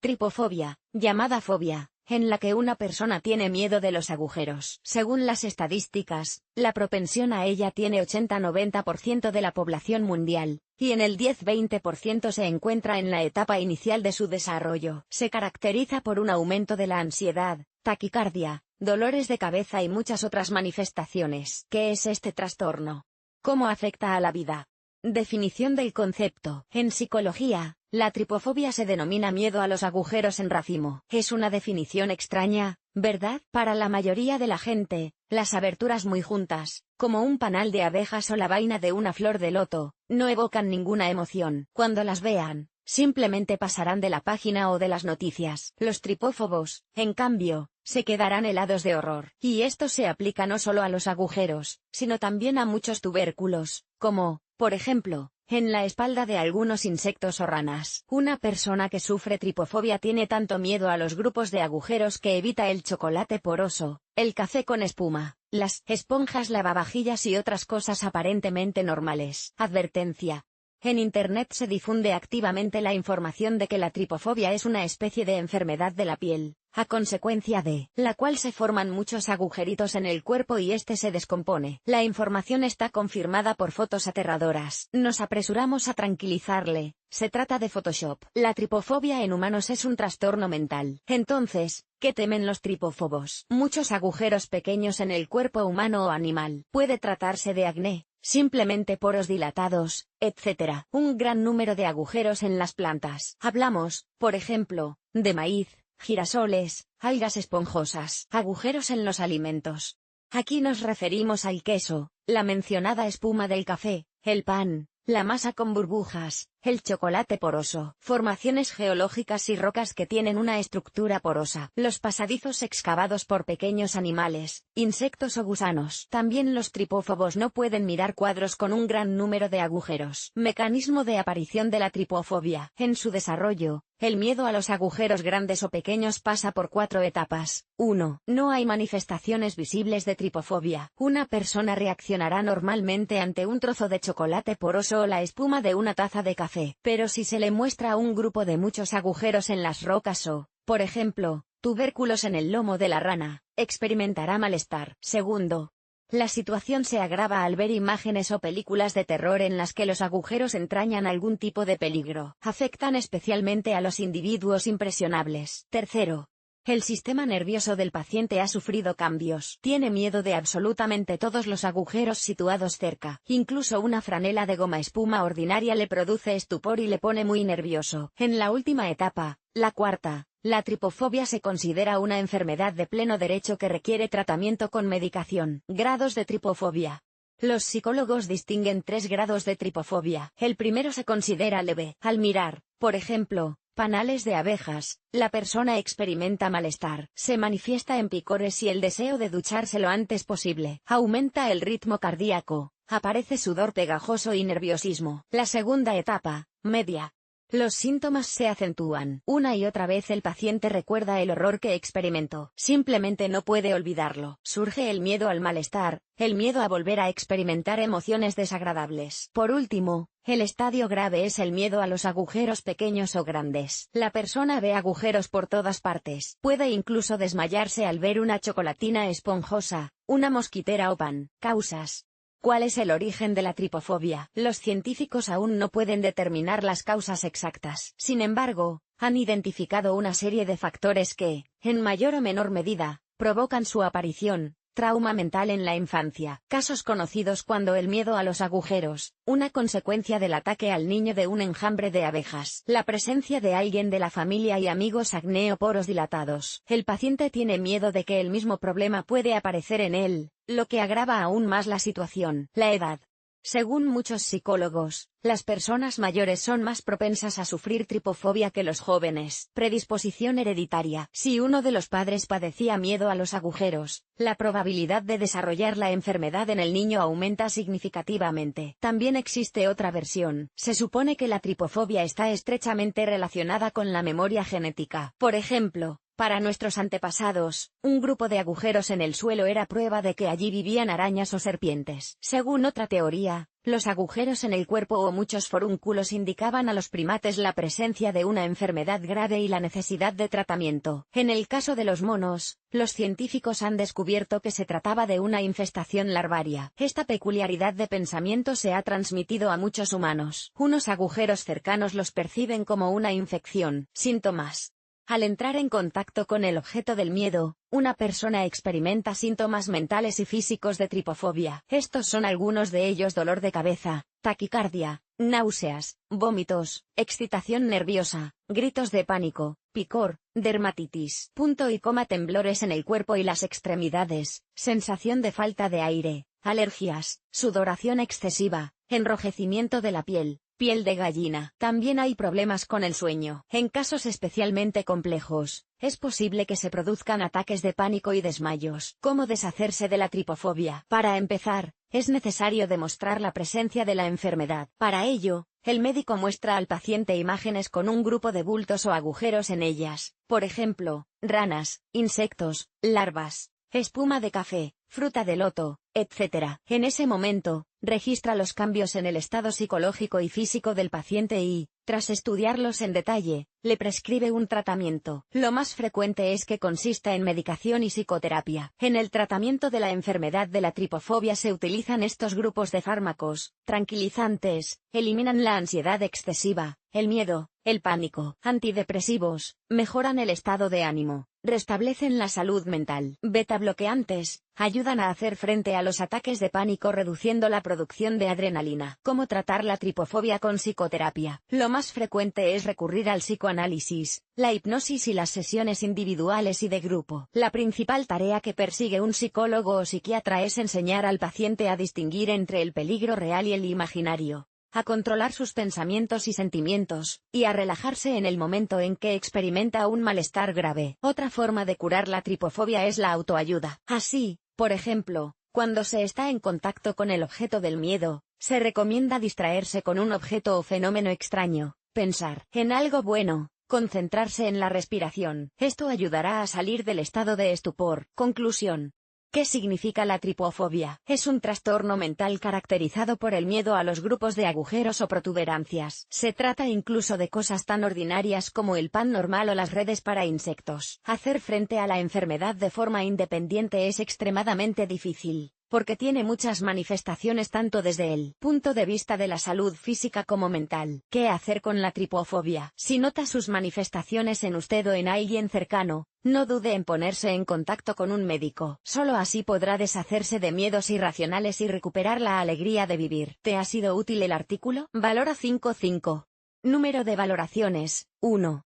Tripofobia, llamada fobia, en la que una persona tiene miedo de los agujeros. Según las estadísticas, la propensión a ella tiene 80-90% de la población mundial, y en el 10-20% se encuentra en la etapa inicial de su desarrollo. Se caracteriza por un aumento de la ansiedad, taquicardia, dolores de cabeza y muchas otras manifestaciones. ¿Qué es este trastorno? ¿Cómo afecta a la vida? Definición del concepto. En psicología, la tripofobia se denomina miedo a los agujeros en racimo. Es una definición extraña, ¿verdad? Para la mayoría de la gente, las aberturas muy juntas, como un panal de abejas o la vaina de una flor de loto, no evocan ninguna emoción. Cuando las vean, simplemente pasarán de la página o de las noticias. Los tripófobos, en cambio, se quedarán helados de horror. Y esto se aplica no solo a los agujeros, sino también a muchos tubérculos, como, por ejemplo, en la espalda de algunos insectos o ranas. Una persona que sufre tripofobia tiene tanto miedo a los grupos de agujeros que evita el chocolate poroso, el café con espuma, las esponjas lavavajillas y otras cosas aparentemente normales. Advertencia. En Internet se difunde activamente la información de que la tripofobia es una especie de enfermedad de la piel, a consecuencia de la cual se forman muchos agujeritos en el cuerpo y este se descompone. La información está confirmada por fotos aterradoras. Nos apresuramos a tranquilizarle, se trata de Photoshop. La tripofobia en humanos es un trastorno mental. Entonces, ¿qué temen los tripófobos? Muchos agujeros pequeños en el cuerpo humano o animal. Puede tratarse de acné, simplemente poros dilatados, etc. Un gran número de agujeros en las plantas. Hablamos, por ejemplo, de maíz, girasoles, algas esponjosas. Agujeros en los alimentos. Aquí nos referimos al queso, la mencionada espuma del café, el pan, la masa con burbujas, el chocolate poroso. Formaciones geológicas y rocas que tienen una estructura porosa. Los pasadizos excavados por pequeños animales, insectos o gusanos. También los tripófobos no pueden mirar cuadros con un gran número de agujeros. Mecanismo de aparición de la tripofobia. En su desarrollo, el miedo a los agujeros grandes o pequeños pasa por 4 etapas. 1. No hay manifestaciones visibles de tripofobia. Una persona reaccionará normalmente ante un trozo de chocolate poroso o la espuma de una taza de café. Pero si se le muestra un grupo de muchos agujeros en las rocas o, por ejemplo, tubérculos en el lomo de la rana, experimentará malestar. Segundo. La situación se agrava al ver imágenes o películas de terror en las que los agujeros entrañan algún tipo de peligro. Afectan especialmente a los individuos impresionables. Tercero. El sistema nervioso del paciente ha sufrido cambios. Tiene miedo de absolutamente todos los agujeros situados cerca. Incluso una franela de goma espuma ordinaria le produce estupor y le pone muy nervioso. En la última etapa, la cuarta, la tripofobia se considera una enfermedad de pleno derecho que requiere tratamiento con medicación. Grados de tripofobia. Los psicólogos distinguen 3 grados de tripofobia. El primero se considera leve. Al mirar, por ejemplo, panales de abejas, la persona experimenta malestar. Se manifiesta en picores y el deseo de ducharse lo antes posible. Aumenta el ritmo cardíaco, aparece sudor pegajoso y nerviosismo. La segunda etapa, media. Los síntomas se acentúan. Una y otra vez el paciente recuerda el horror que experimentó. Simplemente no puede olvidarlo. Surge el miedo al malestar, el miedo a volver a experimentar emociones desagradables. Por último, el estadio grave es el miedo a los agujeros pequeños o grandes. La persona ve agujeros por todas partes. Puede incluso desmayarse al ver una chocolatina esponjosa, una mosquitera o pan. Causas. ¿Cuál es el origen de la tripofobia? Los científicos aún no pueden determinar las causas exactas. Sin embargo, han identificado una serie de factores que, en mayor o menor medida, provocan su aparición. Trauma mental en la infancia. Casos conocidos cuando el miedo a los agujeros, una consecuencia del ataque al niño de un enjambre de abejas. La presencia de alguien de la familia y amigos acné o poros dilatados. El paciente tiene miedo de que el mismo problema puede aparecer en él, lo que agrava aún más la situación. La edad. Según muchos psicólogos, las personas mayores son más propensas a sufrir tripofobia que los jóvenes. Predisposición hereditaria. Si uno de los padres padecía miedo a los agujeros, la probabilidad de desarrollar la enfermedad en el niño aumenta significativamente. También existe otra versión. Se supone que la tripofobia está estrechamente relacionada con la memoria genética. Por ejemplo, Para nuestros antepasados, un grupo de agujeros en el suelo era prueba de que allí vivían arañas o serpientes. Según otra teoría, los agujeros en el cuerpo o muchos forúnculos indicaban a los primates la presencia de una enfermedad grave y la necesidad de tratamiento. En el caso de los monos, los científicos han descubierto que se trataba de una infestación larvaria. Esta peculiaridad de pensamiento se ha transmitido a muchos humanos. Unos agujeros cercanos los perciben como una infección. Síntomas. Al entrar en contacto con el objeto del miedo, una persona experimenta síntomas mentales y físicos de tripofobia. Estos son algunos de ellos: dolor de cabeza, taquicardia, náuseas, vómitos, excitación nerviosa, gritos de pánico, picor, dermatitis, temblores en el cuerpo y las extremidades, sensación de falta de aire, alergias, sudoración excesiva, enrojecimiento de la piel de gallina. También hay problemas con el sueño. En casos especialmente complejos, es posible que se produzcan ataques de pánico y desmayos. ¿Cómo deshacerse de la tripofobia? Para empezar, es necesario demostrar la presencia de la enfermedad. Para ello, el médico muestra al paciente imágenes con un grupo de bultos o agujeros en ellas, por ejemplo, ranas, insectos, larvas, espuma de café, fruta de loto, etc. En ese momento, registra los cambios en el estado psicológico y físico del paciente y, tras estudiarlos en detalle, le prescribe un tratamiento. Lo más frecuente es que consista en medicación y psicoterapia. En el tratamiento de la enfermedad de la tripofobia se utilizan estos grupos de fármacos: tranquilizantes, eliminan la ansiedad excesiva, el miedo, el pánico; antidepresivos, mejoran el estado de ánimo, restablecen la salud mental; beta-bloqueantes, ayudan a hacer frente a los ataques de pánico reduciendo la producción de adrenalina. ¿Cómo tratar la tripofobia con psicoterapia? Lo más frecuente es recurrir al psicoanálisis, la hipnosis y las sesiones individuales y de grupo. La principal tarea que persigue un psicólogo o psiquiatra es enseñar al paciente a distinguir entre el peligro real y el imaginario, a controlar sus pensamientos y sentimientos, y a relajarse en el momento en que experimenta un malestar grave. Otra forma de curar la tripofobia es la autoayuda. Así, por ejemplo, cuando se está en contacto con el objeto del miedo, se recomienda distraerse con un objeto o fenómeno extraño, pensar en algo bueno, concentrarse en la respiración. Esto ayudará a salir del estado de estupor. Conclusión. ¿Qué significa la tripofobia? Es un trastorno mental caracterizado por el miedo a los grupos de agujeros o protuberancias. Se trata incluso de cosas tan ordinarias como el pan normal o las redes para insectos. Hacer frente a la enfermedad de forma independiente es extremadamente difícil, porque tiene muchas manifestaciones tanto desde el punto de vista de la salud física como mental. ¿Qué hacer con la tripofobia? Si nota sus manifestaciones en usted o en alguien cercano, no dude en ponerse en contacto con un médico. Solo así podrá deshacerse de miedos irracionales y recuperar la alegría de vivir. ¿Te ha sido útil el artículo? Valora 5/5. Número de valoraciones: 1.